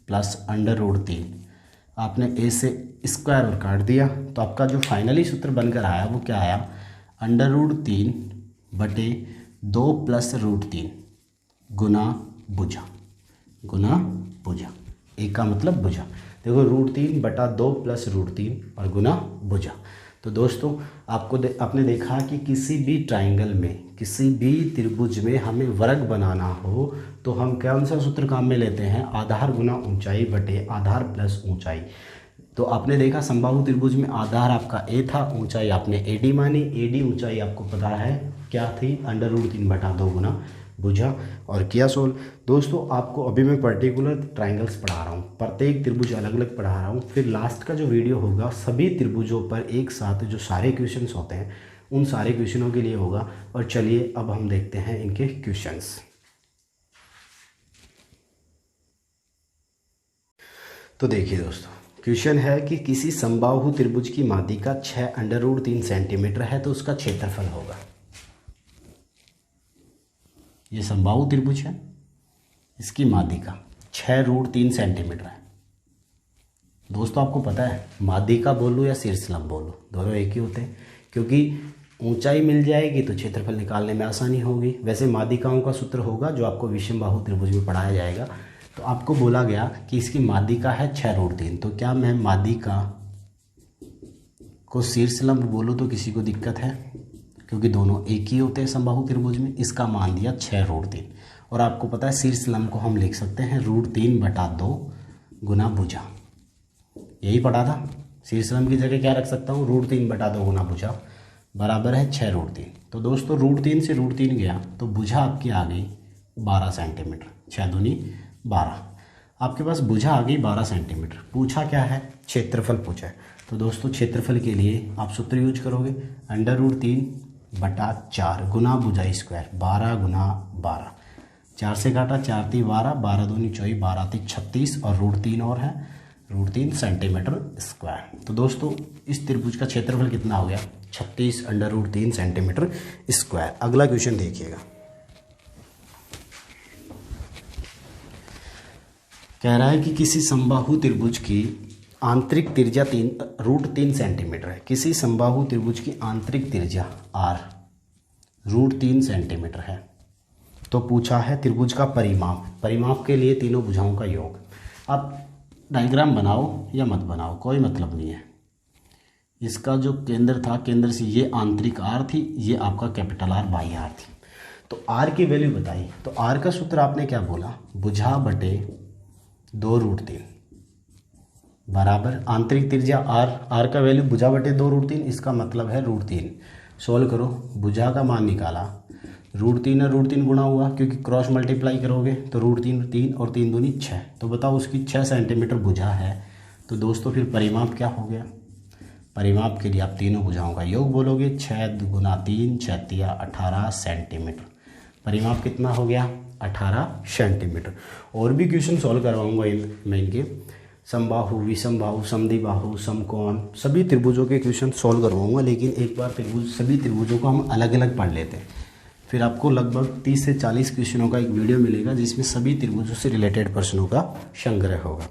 प्लस √3, आपने a से स्क्वायर और काट दिया, तो आपका जो फाइनली सूत्र बनकर आया वो क्या आया, √3 बटे 2 प्लस √3 गुना भुजा, एक का मतलब भुजा। देखो √3/2 प्लस √3 और गुना भुजा। तो दोस्तों आपने देखा कि किसी भी ट्राइंगल में, किसी भी त्रिभुज में हमें वर्ग बनाना हो तो हम कौन सा सूत्र काम में लेते हैं, आधार गुना ऊंचाई बटे आधार प्लस ऊंचाई। तो आपने देखा समबाहु त्रिभुज में आधार आपका a था, ऊंचाई आपने AD मानी, AD ऊंचाई आपको पता है क्या थी, √3/2 गुना भुजा, और किया सोल्व। दोस्तों आपको अभी मैं पर्टिकुलर ट्राइंगल्स पढ़ा रहा हूँ, प्रत्येक त्रिभुज अलग अलग पढ़ा रहा हूँ, फिर लास्ट का जो वीडियो होगा सभी त्रिभुजों पर एक साथ जो सारे क्वेश्चंस होते हैं उन सारे क्वेश्चनों के लिए होगा। और चलिए अब हम देखते हैं इनके क्वेश्चंस। तो देखिए दोस्तों, क्वेश्चन है कि किसी समबाहु त्रिभुज की माध्यिका 6 √3 सेंटीमीटर है तो उसका क्षेत्रफल होगा। ये समबाहु त्रिभुज है, इसकी माध्यिका 6√3 सेंटीमीटर है। दोस्तों आपको पता है माध्यिका बोलूँ या शीर्षलंब बोलूँ, दोनों एक ही होते हैं, क्योंकि ऊंचाई मिल जाएगी तो क्षेत्रफल निकालने में आसानी होगी। वैसे माध्यिकाओं का सूत्र होगा जो आपको विषमबाहु त्रिभुज में पढ़ाया जाएगा। तो आपको बोला गया कि इसकी माध्यिका है 6√3, तो क्या मैं माध्यिका को शीर्षलंब बोलूँ तो किसी को दिक्कत है, क्योंकि दोनों एक ही होते हैं समबाहु त्रिभुज में। इसका मान दिया 6√3, और आपको पता है शीर्षलंब को हम लिख सकते हैं √3/2 गुना भुजा, यही पढ़ा था। शीर्षलंब की जगह क्या रख सकता हूँ, √3/2 गुना भुजा बराबर है 6√3। तो दोस्तों √3 से √3 गया तो भुजा आपकी आ गई 12 सेंटीमीटर, 6 दूनी 12, आपके पास भुजा आ गई 12 सेंटीमीटर। पूछा क्या है, क्षेत्रफल पूछा है। तो दोस्तों क्षेत्रफल के लिए आप सूत्र यूज करोगे, √3/4 गुना भुजा स्क्वायर, 12 गुना 12, 4 से काटा 4 × 3 = 12, 12 दूनी 24, 12 × 3 = 36, और √3 और है √3 सेंटीमीटर स्क्वायर। तो दोस्तों इस त्रिभुज का क्षेत्रफल कितना हो गया, 36 √3 सेंटीमीटर स्क्वायर। अगला क्वेश्चन देखिएगा, कह रहा है कि किसी समबाहु त्रिभुज की आंतरिक त्रिज्या √3 सेंटीमीटर है। किसी समबाहु त्रिभुज की आंतरिक त्रिज्या r √3 सेंटीमीटर है। तो पूछा है त्रिभुज का परिमाप के लिए तीनों भुजाओं का योग। आप डायग्राम बनाओ या मत बनाओ, कोई मतलब नहीं है। इसका जो केंद्र था, केंद्र से ये आंतरिक r थी, ये आपका कैपिटल R बाह्य r थी। तो r की वैल्यू बताई, तो r का सूत्र आपने क्या बोला, भुजा बटे 2√3 बराबर आंतरिक त्रिज्या r का वैल्यू भुजा बटे 2√3, इसका मतलब है √3। सोल्व करो, भुजा का मान निकाला, √3 और √3 गुणा हुआ क्योंकि क्रॉस मल्टीप्लाई करोगे तो √3 और 3 दूनी 6, तो बताओ उसकी 6 सेंटीमीटर भुजा है। तो दोस्तों फिर परिमाप क्या हो गया, परिमाप के लिए आप तीनों भुजाओं का योग बोलोगे, 6 × 3 = 6 × 18 सेंटीमीटर। परिमाप कितना हो गया, 18 सेंटीमीटर। और भी क्वेश्चन सॉल्व करवाऊंगा मैं इनके, समबाहु, विषमबाहु, समद्विबाहु, समकोण, सभी त्रिभुजों के क्वेश्चन सॉल्व करवाऊंगा। लेकिन एक बार सभी त्रिभुजों को हम अलग अलग पढ़ लेते हैं, फिर आपको लगभग 30 से 40 क्वेश्चनों का एक वीडियो मिलेगा जिसमें सभी त्रिभुजों से रिलेटेड प्रश्नों का संग्रह होगा।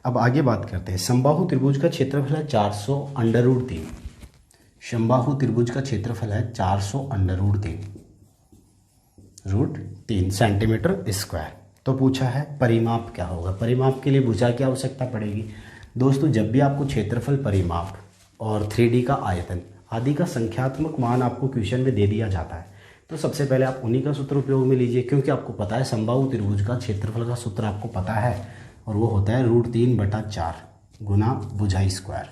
अब आगे बात करते हैं, समबाहु त्रिभुज का क्षेत्रफल है 400 √3। समबाहु त्रिभुज का क्षेत्रफल है 400 √3 सेंटीमीटर स्क्वायर। तो पूछा है परिमाप क्या होगा, परिमाप के लिए भुजा की आवश्यकता पड़ेगी। दोस्तों जब भी आपको क्षेत्रफल परिमाप और 3D का आयतन आदि का संख्यात्मक मान आपको क्वेश्चन में दे दिया जाता है, तो सबसे पहले आप उन्हीं का सूत्र उपयोग में लीजिए, क्योंकि आपको पता है समबाहु त्रिभुज का क्षेत्रफल का सूत्र आपको पता है, और वो होता है √3/4 गुना भुजा स्क्वायर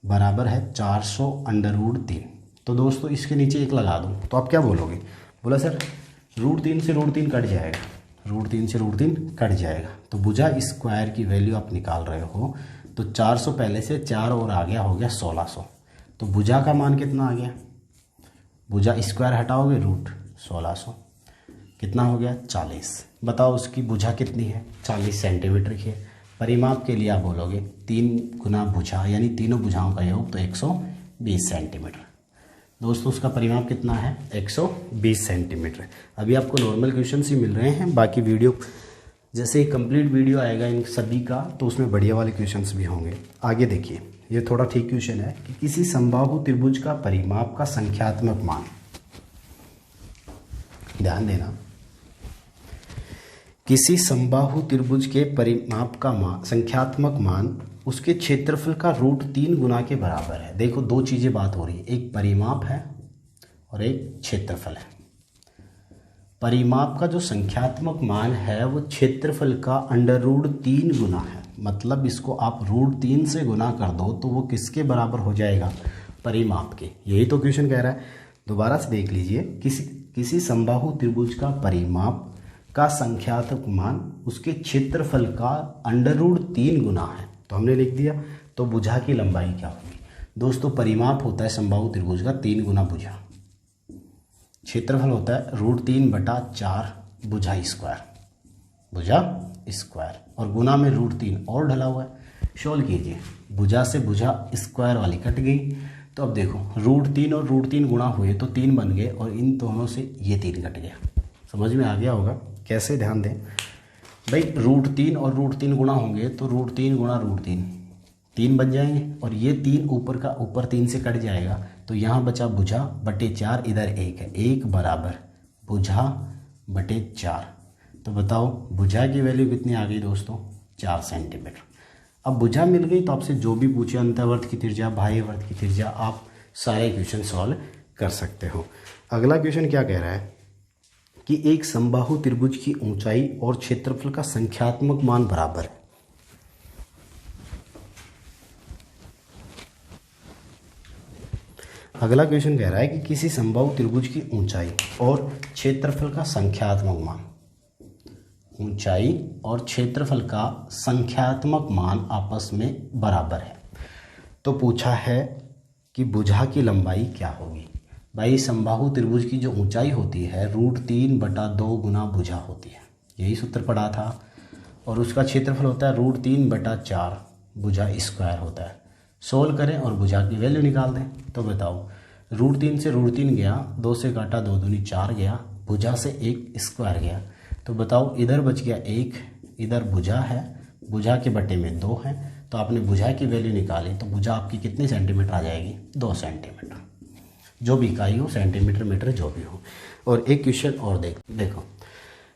बराबर है 400√3। तो दोस्तों इसके नीचे एक लगा दूँ तो आप क्या बोलोगे, बोला सर √3 से √3 कट जाएगा, √3 से √3 कट जाएगा, तो भुजा स्क्वायर की वैल्यू आप निकाल रहे हो, तो 400 पहले से 4 और आ गया, हो गया 1600। तो भुजा का मान कितना आ गया, भुजा स्क्वायर हटाओगे √1600 कितना हो गया 40। बताओ उसकी भुजा कितनी है 40 सेंटीमीटर की है। परिमाप के लिए आप बोलोगे 3 गुना भुजा यानी तीनों भुजाओं का योग तो 120 सेंटीमीटर। दोस्तों उसका परिमाप कितना है 120 सेंटीमीटर। अभी आपको नॉर्मल क्वेश्चन ही मिल रहे हैं, बाकी वीडियो जैसे ही कंप्लीट वीडियो आएगा इन सभी का तो उसमें बढ़िया वाले क्वेश्चंस भी होंगे। आगे देखिए, ये थोड़ा ठीक क्वेश्चन है कि किसी समबाहु त्रिभुज का परिमाप का संख्यात्मक मान, ध्यान देना, किसी समबाहु त्रिभुज के परिमाप का मान संख्यात्मक मान उसके क्षेत्रफल का √3 गुना के बराबर है। देखो दो चीज़ें बात हो रही है, एक परिमाप है और एक क्षेत्रफल है। परिमाप का जो संख्यात्मक मान है वो क्षेत्रफल का √3 गुना है, मतलब इसको आप √3 से गुना कर दो तो वो किसके बराबर हो जाएगा, परिमाप के। यही तो क्वेश्चन कह रहा है। दोबारा से देख लीजिए, किसी समबाहु त्रिभुज का परिमाप का संख्यात्मक मान उसके क्षेत्रफल का √3 गुना है, तो हमने लिख दिया। तो भुजा की लंबाई क्या होगी दोस्तों, परिमाप होता है समबाहु त्रिभुज का 3 गुना भुजा, क्षेत्रफल होता है √3/4 भुजा स्क्वायर और गुना में √3 और ढला हुआ है। सोल्व कीजिए, भुजा से भुजा स्क्वायर वाली कट गई, तो अब देखो √3 और √3 गुणा हुए तो 3 बन गए और इन दोनों से ये 3 कट गया। समझ में आ गया होगा कैसे, ध्यान दें भाई। √3 और √3 गुणा होंगे तो √3 गुणा √3 3 बन जाएंगे और ये 3 ऊपर का ऊपर 3 से कट जाएगा, तो यहाँ बचा भुजा बटे 4, इधर 1 है, 1 बराबर भुजा बटे 4। तो बताओ भुजा की वैल्यू कितनी आ गई दोस्तों 4 सेंटीमीटर। अब भुजा मिल गई तो आपसे जो भी पूछे अंतःवर्त की त्रिज्या, बाह्यवर्त की त्रिज्या, आप सारे क्वेश्चन सॉल्व कर सकते हो। अगला क्वेश्चन क्या कह रहा है कि एक समबाहु त्रिभुज की ऊंचाई और क्षेत्रफल का संख्यात्मक मान बराबर है। अगला क्वेश्चन कह रहा है कि किसी समबाहु त्रिभुज की ऊंचाई और क्षेत्रफल का संख्यात्मक मान, ऊंचाई और क्षेत्रफल का संख्यात्मक मान आपस में बराबर है। तो पूछा है कि भुजा की लंबाई क्या होगी। भाई समबाहु त्रिभुज की जो ऊंचाई होती है √3/2 गुना भुजा होती है, यही सूत्र पढ़ा था, और उसका क्षेत्रफल होता है √3/4 भुजा स्क्वायर होता है। सोल्व करें और भुजा की वैल्यू निकाल दें। तो बताओ √3 से √3 गया, 2 से काटा 2 दूनी 4 गया, भुजा से 1 स्क्वायर गया, तो बताओ इधर बच गया 1, इधर भुजा है, भुजा के बटे में 2 है, तो आपने भुजा की वैल्यू निकाली तो भुजा आपकी कितने सेंटीमीटर आ जाएगी 2 सेंटीमीटर, जो भी इकाई हो, सेंटीमीटर मीटर जो भी हो। और एक क्वेश्चन और देखो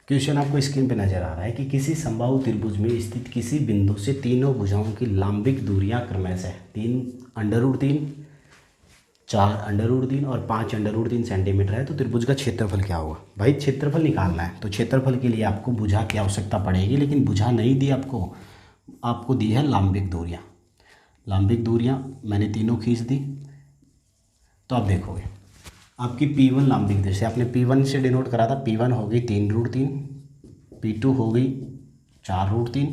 क्वेश्चन आपको स्क्रीन पे नजर आ रहा है कि किसी समबाहु त्रिभुज में स्थित किसी बिंदु से तीनों भुजाओं की लांबिक दूरियां क्रमशः 3 √3, 4 √3 और 5 √3 सेंटीमीटर है, तो त्रिभुज का क्षेत्रफल क्या होगा। भाई क्षेत्रफल निकालना है तो क्षेत्रफल के लिए आपको भुजा की आवश्यकता पड़ेगी, लेकिन भुजा नहीं दी आपको दी है लांबिक दूरियाँ। लांबिक दूरियाँ मैंने तीनों खींच दी, तो आप देखोगे आपकी P1 लांबिक दूरी से आपने P1 से डिनोट करा था, P1 हो गई 3 √3, P2 हो गई 4 √3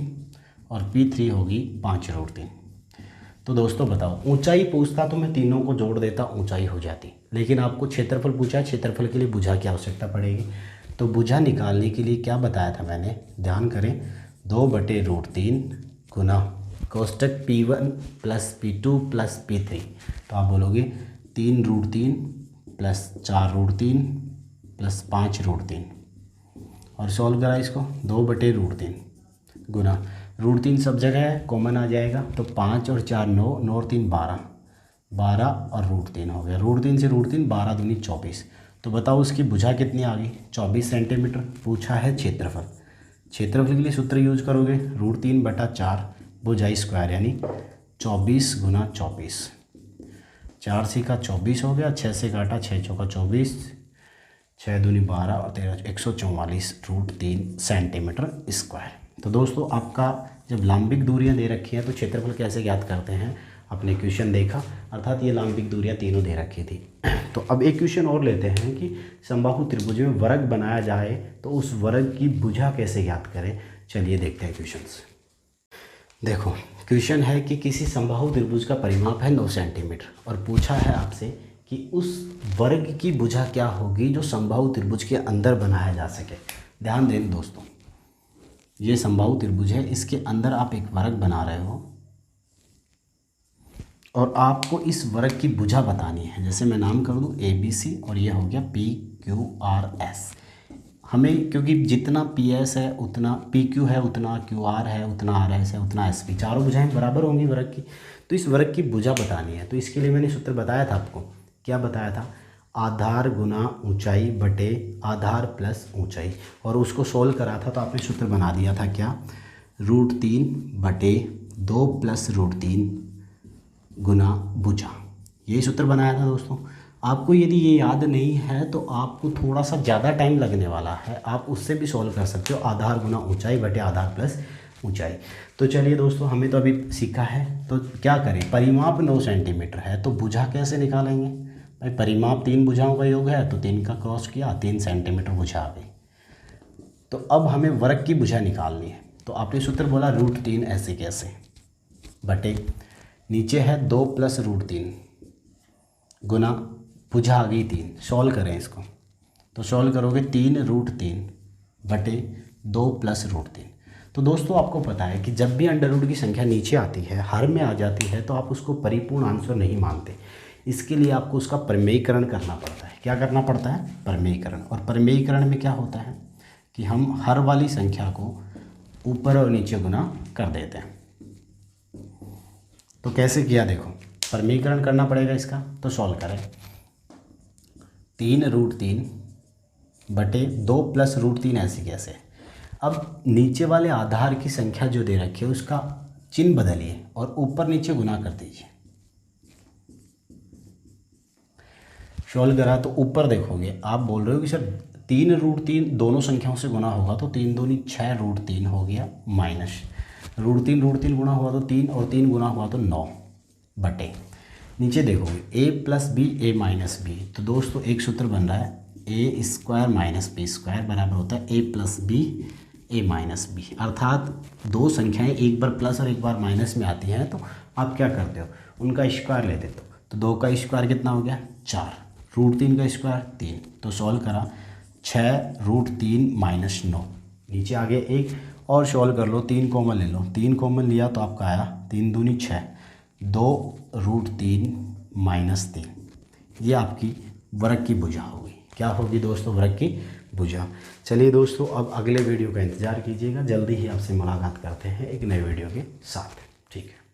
और P3 होगी 5 √3। तो दोस्तों बताओ ऊंचाई पूछता तो मैं तीनों को जोड़ देता, ऊंचाई हो जाती, लेकिन आपको क्षेत्रफल पूछा है, क्षेत्रफल के लिए भुजा की आवश्यकता पड़ेगी। तो भुजा निकालने के लिए क्या बताया था मैंने, ध्यान करें, 2/√3 गुना कोष्टक P1 + P2 + P3, तो आप बोलोगे 3 √3 + 4 √3 + 5 √3 और सॉल्व करा इसको 2/√3 गुना √3 सब जगह है, कॉमन आ जाएगा, तो 5 और 4 9, 9 और 3 12, 12 और √3 हो गया, √3 से √3 12 दूनी 24। तो बताओ उसकी भुजा कितनी आ गई 24 सेंटीमीटर। पूछा है क्षेत्रफल, क्षेत्रफल के लिए सूत्र यूज करोगे √3/4 भुजा स्क्वायर यानी 24 गुना 24, 4 से का 24 हो गया, 6 से काटा, 6 चौका 24, 6 दूनी 12 और 13 144√3 सेंटीमीटर स्क्वायर। तो दोस्तों आपका जब लंबिक दूरियां दे रखी हैं तो क्षेत्रफल कैसे ज्ञात करते हैं, आपने क्वेश्चन देखा, अर्थात ये लंबिक दूरियां तीनों दे रखी थी। तो अब एक क्वेश्चन और लेते हैं कि समबाहु त्रिभुज में वर्ग बनाया जाए तो उस वर्ग की भुजा कैसे ज्ञात करें। चलिए देखते हैं क्वेश्चन। देखो क्वेश्चन है कि किसी समबाहु त्रिभुज का परिमाप है 9 सेंटीमीटर और पूछा है आपसे कि उस वर्ग की भुजा क्या होगी जो समबाहु त्रिभुज के अंदर बनाया जा सके। ध्यान दें दोस्तों, ये समबाहु त्रिभुज है, इसके अंदर आप एक वर्ग बना रहे हो और आपको इस वर्ग की भुजा बतानी है। जैसे मैं नाम कर दूं ABC और ये हो गया PQRS। हमें क्योंकि जितना PS है उतना PQ है, उतना QR है, उतना RS है, उतना SP, चारों भुजाएं बराबर होंगी वर्ग की, तो इस वर्ग की भुजा बतानी है। तो इसके लिए मैंने सूत्र बताया था आपको, क्या बताया था, आधार गुना ऊंचाई बटे आधार प्लस ऊंचाई, और उसको सोल्व करा था तो आपने सूत्र बना दिया था क्या, √3 बटे 2 + √3 गुना भुजा, यही सूत्र बनाया था दोस्तों। आपको यदि ये याद नहीं है तो आपको थोड़ा सा ज़्यादा टाइम लगने वाला है, आप उससे भी सॉल्व कर सकते हो, आधार गुना ऊंचाई बटे आधार प्लस ऊंचाई। तो चलिए दोस्तों, हमें तो अभी सीखा है, तो क्या करें, परिमाप 9 सेंटीमीटर है तो भुजा कैसे निकालेंगे भाई, परिमाप 3 भुजाओं का योग है तो 3 का क्रॉस किया, 3 सेंटीमीटर भुजा आ गई। तो अब हमें वर्ग की भुजा निकालनी है, तो आपने सूत्र बोला √3 ऐसे कैसे, बटे नीचे है 2 + √3 गुना भुजा आ गई 3, सॉल्व करें इसको, तो सॉल्व करोगे 3 √3 बटे 2 + √3। तो दोस्तों आपको पता है कि जब भी अंडर रूट की संख्या नीचे आती है, हर में आ जाती है, तो आप उसको परिपूर्ण आंसर नहीं मानते। इसके लिए आपको उसका प्रमेयीकरण करना पड़ता है। क्या करना पड़ता है, प्रमेयीकरण। और प्रमेयीकरण में क्या होता है कि हम हर वाली संख्या को ऊपर और नीचे गुना कर देते हैं। तो कैसे किया, देखो प्रमेयीकरण करना पड़ेगा इसका, तो सॉल्व करें 3 √3 बटे 2 + √3 ऐसे कैसे। अब नीचे वाले आधार की संख्या जो दे रखी है उसका चिन्ह बदलिए और ऊपर नीचे गुना कर दीजिए। सॉल्व करा तो ऊपर देखोगे, आप बोल रहे हो कि सर 3 √3 दोनों संख्याओं से गुना होगा तो 3 दूनी 6 √3 हो गया, माइनस √3 गुना हुआ तो 3 और 3 गुना हुआ तो 9 बटे नीचे देखोगे A + B A - B। तो दोस्तों एक सूत्र बन रहा है A² - B² बराबर होता है A + B A - B। अर्थात दो संख्याएं एक बार प्लस और एक बार माइनस में आती हैं तो आप क्या करते हो, उनका स्क्वायर लेते हो। तो 2 का स्क्वायर कितना हो गया, 4, √3 का स्क्वायर 3, तो सॉल्व करा 6 √3 - 9, नीचे आगे 1 और सॉल्व कर लो, 3 कॉमन ले लो, 3 कॉमन लिया तो आपका आया 3 दूनी 6, 2 √3 - 3, ये आपकी वर्ग की भुजा होगी। क्या होगी दोस्तों, वर्ग की भुजा। चलिए दोस्तों, अब अगले वीडियो का इंतज़ार कीजिएगा, जल्दी ही आपसे मुलाकात करते हैं एक नए वीडियो के साथ। ठीक है।